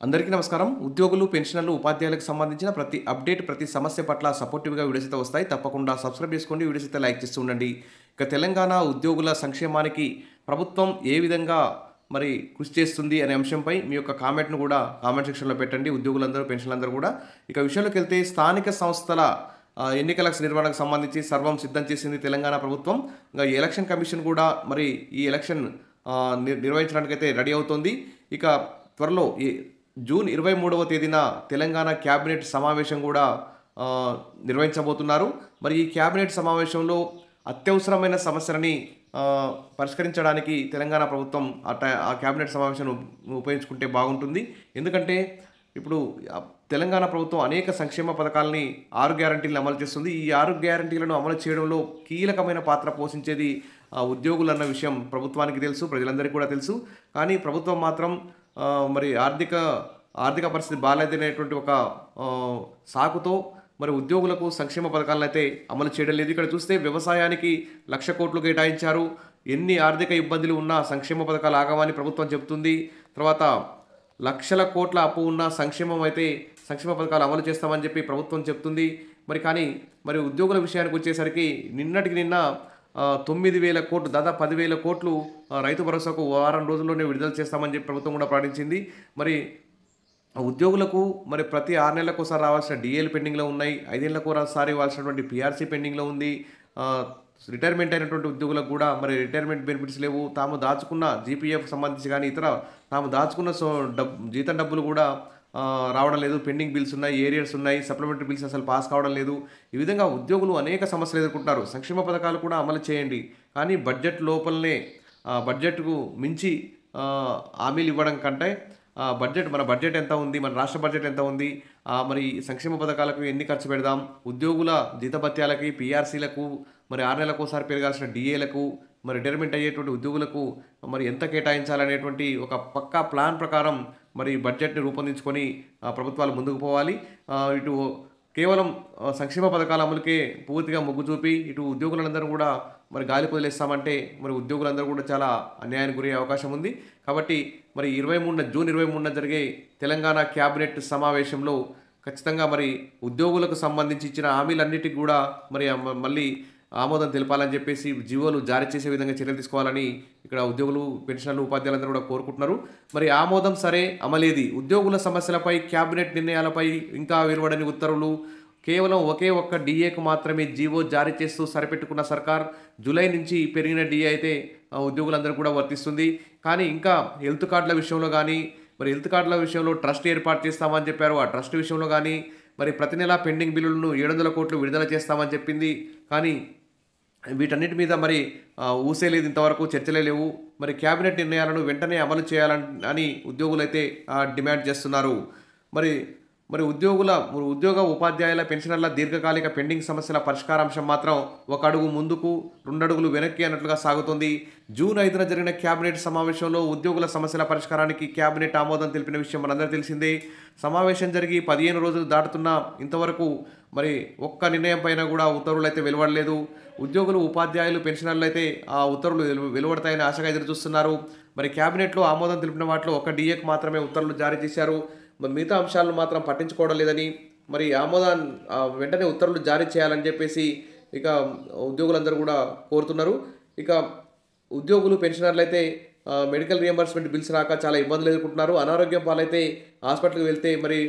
అందరికీ నమస్కారం. ఉద్యోగులు, పెన్షనర్లు, ఉపాధ్యాయులకు సంబంధించిన ప్రతి అప్డేట్, ప్రతి సమస్య పట్ల సపోర్టివ్‌గా వీడియోస్ అయితే వస్తాయి. తప్పకుండా సబ్స్క్రైబ్ చేసుకోండి. వీడియోస్ అయితే లైక్ చేస్తూ ఉండండి. ఇక తెలంగాణ ఉద్యోగుల సంక్షేమానికి ప్రభుత్వం ఏ విధంగా మరి కృషి చేస్తుంది అనే అంశంపై మీ యొక్క కామెంట్‌ను కూడా కామెంట్ సెక్షన్‌లో పెట్టండి. ఉద్యోగులందరూ, పెన్షనర్లందరూ కూడా. ఇక విషయంలోకెళ్తే స్థానిక సంస్థల ఎన్నికల నిర్వహణకు సంబంధించి సర్వం సిద్ధం చేసింది తెలంగాణ ప్రభుత్వం. ఇంక ఈ ఎలక్షన్ కమిషన్ కూడా మరి ఈ ఎలక్షన్ నిర్వహించడానికైతే రెడీ అవుతోంది. ఇక త్వరలో జూన్ 23వ తేదీన తెలంగాణ క్యాబినెట్ సమావేశం కూడా నిర్వహించబోతున్నారు. మరి ఈ క్యాబినెట్ సమావేశంలో అత్యవసరమైన సమస్యలని పరిష్కరించడానికి తెలంగాణ ప్రభుత్వం ఆ క్యాబినెట్ సమావేశాన్ని ఉపయోగించుకుంటే బాగుంటుంది. ఎందుకంటే ఇప్పుడు తెలంగాణ ప్రభుత్వం అనేక సంక్షేమ పథకాలని 6 గ్యారంటీలను అమలు చేస్తుంది. ఈ 6 గ్యారంటీలను అమలు చేయడంలో కీలకమైన పాత్ర పోషించేది ఉద్యోగులన్న విషయం ప్రభుత్వానికి తెలుసు, ప్రజలందరికీ కూడా తెలుసు. కానీ ప్రభుత్వం మాత్రం మరి ఆర్థిక పరిస్థితి బాలేదనేటువంటి ఒక సాకుతో మరి ఉద్యోగులకు సంక్షేమ పథకాలను అయితే అమలు చేయడం లేదు. ఇక్కడ చూస్తే వ్యవసాయానికి 1,00,000 కోట్లు కేటాయించారు. ఎన్ని ఆర్థిక ఇబ్బందులు ఉన్నా సంక్షేమ పథకాలు ఆగవని ప్రభుత్వం చెబుతుంది. తర్వాత లక్షల కోట్ల అప్పు ఉన్న సంక్షేమ పథకాలు అమలు చేస్తామని చెప్పి ప్రభుత్వం చెప్తుంది. మరి ఉద్యోగుల విషయానికి వచ్చేసరికి నిన్నటికి నిన్న 9,000 కోట్లు, దాదాపు 10,000 కోట్లు రైతు భరోసాకు వారం రోజుల్లోనే విడుదల చేస్తామని చెప్పి ప్రభుత్వం కూడా ప్రకటించింది. మరి ఉద్యోగులకు మరి ప్రతి 6 నెలలకోసారి రావాల్సిన డిఏలు పెండింగ్లో ఉన్నాయి. 5 ఏళ్లకోసారి ఇవ్వాల్సినటువంటి పిఆర్సీ పెండింగ్లో ఉంది. రిటైర్మెంట్ అయినటువంటి ఉద్యోగులకు కూడా మరి రిటైర్మెంట్ బెనిఫిట్స్ లేవు. తాము దాచుకున్న జీపీఎఫ్ సంబంధించి కానీ ఇతర తాము దాచుకున్న జీతం డబ్బులు కూడా రావడం లేదు. పెండింగ్ బిల్స్ ఉన్నాయి, ఏరియర్స్ ఉన్నాయి, సప్లిమెంటరీ బిల్స్ అసలు పాస్ కావడం లేదు. ఈ విధంగా ఉద్యోగులు అనేక సమస్యలు ఎదుర్కొంటున్నారు. సంక్షేమ పథకాలు కూడా అమలు చేయండి, కానీ బడ్జెట్ లోపలనే బడ్జెట్కు మించి హామీలు ఇవ్వడం కంటే మన బడ్జెట్ ఎంత ఉంది, మన రాష్ట్ర బడ్జెట్ ఎంత ఉంది, మరి సంక్షేమ పథకాలకు ఎన్ని ఖర్చు పెడదాం, ఉద్యోగుల జీతభత్యాలకి, పిఆర్సీలకు, మరి 6 నెలలకోసారి పెరగాల్సిన డిఏలకు, మరి రిటైర్మెంట్ అయ్యేటువంటి ఉద్యోగులకు మరి ఎంత కేటాయించాలనేటువంటి ఒక పక్కా ప్లాన్ ప్రకారం మరి బడ్జెట్ని రూపొందించుకొని ప్రభుత్వాలు ముందుకు పోవాలి. ఇటు కేవలం సంక్షేమ పథకాల అమలుకే పూర్తిగా మొగ్గు చూపి ఇటు ఉద్యోగులందరూ కూడా మరి గాలి వదిలేస్తామంటే మరి ఉద్యోగులందరూ కూడా చాలా అన్యాయానికి గురయ్యే అవకాశం ఉంది. కాబట్టి మరి జూన్ 23న జరిగే తెలంగాణ క్యాబినెట్ సమావేశంలో ఖచ్చితంగా మరి ఉద్యోగులకు సంబంధించి ఇచ్చిన హామీలన్నిటికీ కూడా మరి మళ్ళీ ఆమోదం తెలపాలని చెప్పేసి జీవోలు జారీ చేసే విధంగా చర్యలు తీసుకోవాలని ఇక్కడ ఉద్యోగులు, పెన్షనర్లు, ఉపాధ్యాయులందరూ కూడా కోరుకుంటున్నారు. మరి ఆమోదం సరే, అమలేది? ఉద్యోగుల సమస్యలపై, క్యాబినెట్ నిర్ణయాలపై ఇంకా వెలువడని ఉత్తర్వులు. కేవలం ఒకే ఒక్క డిఏకు మాత్రమే జీవో జారీ చేస్తూ సరిపెట్టుకున్న సర్కార్ జూలై నుంచి పెరిగిన డిఏ అయితే ఉద్యోగులందరూ కూడా వర్తిస్తుంది. కానీ ఇంకా హెల్త్ కార్డుల విషయంలో కానీ, మరి హెల్త్ కార్డుల విషయంలో ట్రస్ట్ ఏర్పాటు చేస్తామని చెప్పారు. ఆ ట్రస్ట్ విషయంలో కానీ మరి ప్రతి నెల పెండింగ్ బిల్లులను 700 కోట్లు విడుదల చేస్తామని చెప్పింది. కానీ వీటన్నిటి మీద మరి ఊసే లేదు, ఇంతవరకు చర్చలే లేవు. మరి క్యాబినెట్ నిర్ణయాలను వెంటనే అమలు చేయాలని ఉద్యోగులైతే డిమాండ్ చేస్తున్నారు. మరి ఉద్యోగ, ఉపాధ్యాయుల, పెన్షనర్ల దీర్ఘకాలిక పెండింగ్ సమస్యల పరిష్కారాంశం మాత్రం ఒక అడుగు ముందుకు 2 అడుగులు వెనక్కి అన్నట్లుగా సాగుతుంది. జూన్ 5న జరిగిన క్యాబినెట్ సమావేశంలో ఉద్యోగుల సమస్యల పరిష్కారానికి క్యాబినెట్ ఆమోదం తెలిపిన విషయం మనందరికీ తెలిసిందే. సమావేశం జరిగి 15 రోజులు దాటుతున్నా ఇంతవరకు మరి ఒక్క నిర్ణయం పైన కూడా ఉత్తర్వులు అయితే వెలువడలేదు. ఉద్యోగులు, ఉపాధ్యాయులు, పెన్షనర్లు అయితే ఆ ఉత్తర్వులు వెలువడతాయని ఆశగా ఎదురుచూస్తున్నారు. మరి క్యాబినెట్లో ఆమోదం తెలిపిన వాటిలో ఒక డిఏకు మాత్రమే ఉత్తర్వులు జారీ చేశారు. మరి మిగతా అంశాలను మాత్రం పట్టించుకోవడం లేదని, మరి వెంటనే ఉత్తర్వులు జారీ చేయాలని చెప్పేసి ఇక ఉద్యోగులందరూ కూడా కోరుతున్నారు. ఇక ఉద్యోగులు, పెన్షనర్లు అయితే మెడికల్ రియంబర్స్మెంట్ బిల్స్ రాక చాలా ఇబ్బందులు ఎదుర్కొంటున్నారు. అనారోగ్యం పాలైతే హాస్పిటల్కి వెళ్తే మరి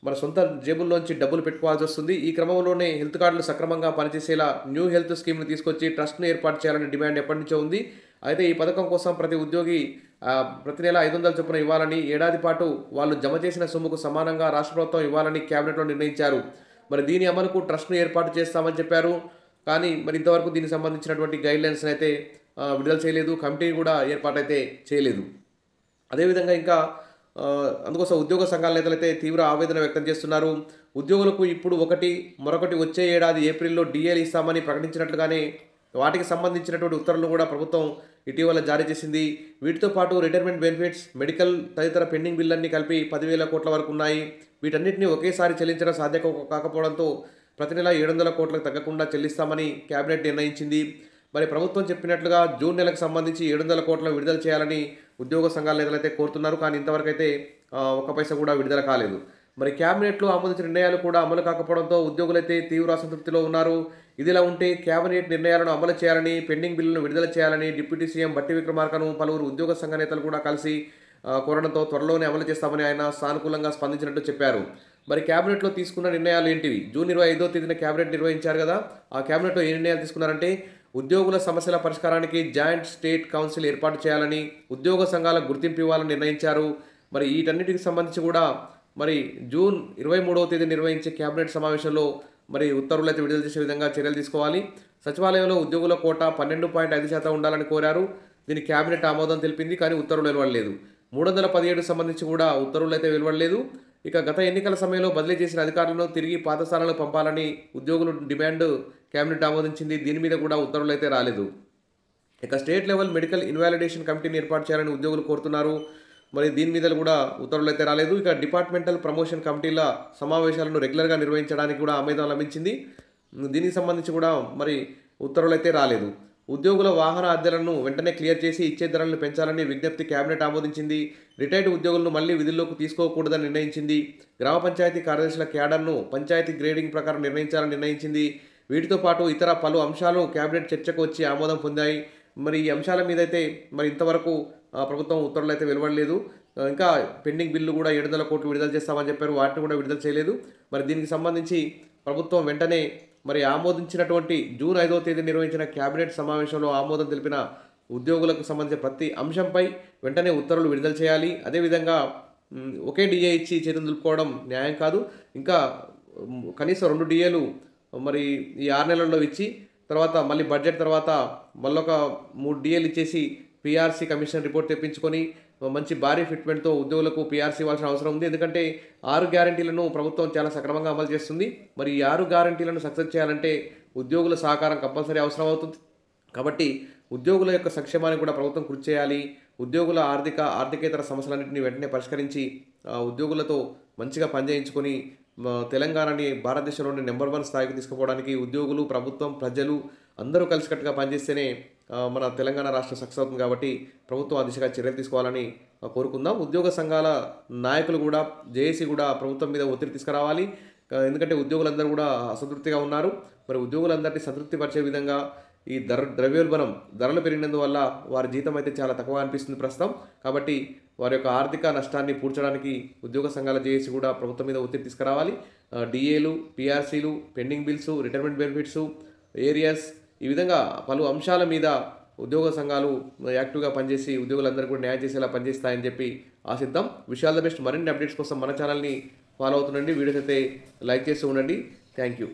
మన సొంత జేబుల్లోంచి డబ్బులు పెట్టుకోవాల్సి వస్తుంది. ఈ క్రమంలోనే హెల్త్ కార్డులు సక్రమంగా పనిచేసేలా న్యూ హెల్త్ స్కీమ్ను తీసుకొచ్చి ట్రస్ట్ను ఏర్పాటు చేయాలనే డిమాండ్ ఎప్పటి నుంచో ఉంది. అయితే ఈ పథకం కోసం ప్రతి ఉద్యోగి ప్రతి నెల 500 చొప్పున ఇవ్వాలని, ఏడాది పాటు వాళ్ళు జమ చేసిన సొమ్ముకు సమానంగా రాష్ట్ర ప్రభుత్వం ఇవ్వాలని క్యాబినెట్లో నిర్ణయించారు. మరి దీని అమలుకు ట్రస్ట్ను ఏర్పాటు చేస్తామని చెప్పారు. కానీ మరి ఇంతవరకు దీనికి సంబంధించినటువంటి గైడ్లైన్స్ అయితే విడుదల చేయలేదు. కమిటీ కూడా ఏర్పాటైతే చేయలేదు. అదేవిధంగా ఇంకా అందుకోసం ఉద్యోగ సంఘాల నేతలైతే తీవ్ర ఆవేదన వ్యక్తం చేస్తున్నారు. ఉద్యోగులకు ఇప్పుడు మరొకటి వచ్చే ఏడాది ఏప్రిల్లో డిఏలు ఇస్తామని ప్రకటించినట్లుగానే వాటికి సంబంధించినటువంటి ఉత్తర్వులు కూడా ప్రభుత్వం ఇటీవల జారీ చేసింది. వీటితో పాటు రిటైర్మెంట్ బెనిఫిట్స్, మెడికల్ తదితర పెండింగ్ బిల్లన్నీ కలిపి 10,000 కోట్ల వరకు ఉన్నాయి. వీటన్నిటిని ఒకేసారి చెల్లించడం సాధ్యం కాకపోవడంతో ప్రతి నెల 700 కోట్లకు తగ్గకుండా చెల్లిస్తామని క్యాబినెట్ నిర్ణయించింది. మరి ప్రభుత్వం చెప్పినట్లుగా జూన్ నెలకు సంబంధించి 700 కోట్ల విడుదల చేయాలని ఉద్యోగ సంఘాల నేతలైతే కోరుతున్నారు. కానీ ఇంతవరకు అయితే ఒక్క పైసా కూడా విడుదల కాలేదు. మరి క్యాబినెట్‌లో ఆమోదించిన నిర్ణయాలు కూడా అమలు కాకపోవడంతో ఉద్యోగులైతే తీవ్ర అసంతృప్తిలో ఉన్నారు. ఇదిలా ఉంటే క్యాబినెట్ నిర్ణయాలను అమలు చేయాలని, పెండింగ్ బిల్లులను విడుదల చేయాలని డిప్యూటీ సీఎం బట్టి విక్రమార్కను పలువురు ఉద్యోగ సంఘ నేతలు కూడా కలిసి కోరడంతో త్వరలోనే అమలు చేస్తామని ఆయన సానుకూలంగా స్పందించినట్టు చెప్పారు. మరి క్యాబినెట్‌లో తీసుకున్న నిర్ణయాలు ఏంటివి? జూన్ 25వ తేదీన క్యాబినెట్ నిర్వహించారు కదా! ఆ క్యాబినెట్‌లో ఏ నిర్ణయాలు తీసుకున్నారంటే ఉద్యోగుల సమస్యల పరిష్కారానికి జాయింట్ స్టేట్ కౌన్సిల్ ఏర్పాటు చేయాలని, ఉద్యోగ సంఘాలకు గుర్తింపు ఇవ్వాలని నిర్ణయించారు. మరి వీటన్నిటికి సంబంధించి కూడా మరి జూన్ 23వ తేదీ నిర్వహించే క్యాబినెట్ సమావేశంలో మరి ఉత్తర్వులైతే విడుదల చేసే విధంగా చర్యలు తీసుకోవాలి. సచివాలయంలో ఉద్యోగుల కోటా 12.5% ఉండాలని కోరారు. దీనికి క్యాబినెట్ ఆమోదం తెలిపింది. కానీ ఉత్తర్వులు వెలువడలేదు. 317 సంబంధించి కూడా ఉత్తర్వులైతే వెలువడలేదు. ఇక గత ఎన్నికల సమయంలో బదిలీ చేసిన అధికారులను తిరిగి పాత స్థానాలకు పంపాలని ఉద్యోగులు డిమాండ్ క్యాబినెట్ ఆమోదించింది. దీని మీద కూడా ఉత్తర్వులైతే రాలేదు. ఇక స్టేట్ లెవెల్ మెడికల్ ఇన్వాలిడేషన్ కమిటీని ఏర్పాటు చేయాలని ఉద్యోగులు కోరుతున్నారు. మరి దీని మీద కూడా ఉత్తర్వులు అయితే రాలేదు. ఇక డిపార్ట్మెంటల్ ప్రమోషన్ కమిటీల సమావేశాలను రెగ్యులర్గా నిర్వహించడానికి కూడా ఆమోదం లభించింది. దీనికి సంబంధించి కూడా మరి ఉత్తర్వులు అయితే రాలేదు. ఉద్యోగుల వాహన అద్దెలను వెంటనే క్లియర్ చేసి ఇచ్చే ధరలను పెంచాలని విజ్ఞప్తి క్యాబినెట్ ఆమోదించింది. రిటైర్డ్ ఉద్యోగులను మళ్లీ విధుల్లోకి తీసుకోకూడదని నిర్ణయించింది. గ్రామ పంచాయతీ కార్యదర్శుల క్యాడర్ను పంచాయతీ గ్రేడింగ్ ప్రకారం నిర్ణయించాలని నిర్ణయించింది. వీటితో పాటు ఇతర పలు అంశాలు క్యాబినెట్ చర్చకు వచ్చి ఆమోదం పొందాయి. మరి ఈ అంశాల మీద అయితే మరి ఇంతవరకు ప్రభుత్వం ఉత్తర్వులు అయితే వెలువడలేదు. ఇంకా పెండింగ్ బిల్లు కూడా 700 కోట్లు విడుదల చేస్తామని చెప్పారు. వాటిని కూడా విడుదల చేయలేదు. మరి దీనికి సంబంధించి ప్రభుత్వం వెంటనే మరి ఆమోదించినటువంటి జూన్ 5వ తేదీ నిర్వహించిన క్యాబినెట్ సమావేశంలో ఆమోదం తెలిపిన ఉద్యోగులకు సంబంధించిన ప్రతి అంశంపై వెంటనే ఉత్తర్వులు విడుదల చేయాలి. అదేవిధంగా ఒకే డిఏ ఇచ్చి చేతులు దులుపుకోవడం న్యాయం కాదు. ఇంకా కనీసం 2 డిఏలు మరి ఈ 6 నెలల్లో ఇచ్చి తర్వాత మళ్ళీ బడ్జెట్ తర్వాత మళ్ళొక 3 డిఏలు ఇచ్చేసి పీఆర్సీ కమిషన్ రిపోర్ట్ తెప్పించుకొని మంచి భారీ ఫిట్మెంట్తో ఉద్యోగులకు పీఆర్సీ ఇవ్వాల్సిన అవసరం ఉంది. ఎందుకంటే 6 గ్యారంటీలను ప్రభుత్వం చాలా సక్రమంగా అమలు చేస్తుంది. మరి ఈ 6 గ్యారంటీలను సక్సెస్ చేయాలంటే ఉద్యోగుల సహకారం కంపల్సరీ అవసరం అవుతుంది. కాబట్టి ఉద్యోగుల యొక్క సంక్షేమానికి కూడా ప్రభుత్వం కృషి చేయాలి. ఉద్యోగుల ఆర్థికేతర సమస్యలన్నింటినీ వెంటనే పరిష్కరించి ఉద్యోగులతో మంచిగా పనిచేయించుకొని తెలంగాణని భారతదేశంలోని నెంబర్ 1 స్థాయికి తీసుకుపోవడానికి ఉద్యోగులు, ప్రభుత్వం, ప్రజలు అందరూ కలిసికట్టుగా పనిచేస్తేనే మన తెలంగాణ రాష్ట్రం సక్సెస్ అవుతుంది. కాబట్టి ప్రభుత్వం ఆ దిశగా చర్యలు తీసుకోవాలని కోరుకుందాం. ఉద్యోగ సంఘాల నాయకులు కూడా, జేఏసీ కూడా ప్రభుత్వం మీద ఒత్తిడి తీసుకురావాలి. ఎందుకంటే ఉద్యోగులందరూ కూడా అసంతృప్తిగా ఉన్నారు. మరి ఉద్యోగులందరినీ సంతృప్తిపరిచే విధంగా ఈ ద్రవ్యోల్బణం ధరలు పెరిగినందువల్ల వారి జీతం అయితే చాలా తక్కువ అనిపిస్తుంది ప్రస్తుతం. కాబట్టి వారి యొక్క ఆర్థిక నష్టాన్ని పూడ్చడానికి ఉద్యోగ సంఘాల జేఏసీ కూడా ప్రభుత్వం మీద ఒత్తిడి తీసుకురావాలి. డిఏలు, పీఆర్సీలు, pending bills, retirement benefits, arrears, ఈ విధంగా పలు అంశాల మీద ఉద్యోగ సంఘాలు యాక్టివ్గా పనిచేసి ఉద్యోగులందరూ కూడా న్యాయం చేసేలా పనిచేస్తాయని చెప్పి ఆశిద్దాం. విషయాల ద బెస్ట్. మరిన్ని అప్డేట్స్ కోసం మన ఛానల్ని ఫాలో అవుతుండండి. వీడియోస్ అయితే లైక్ చేస్తూ ఉండండి. Thank you.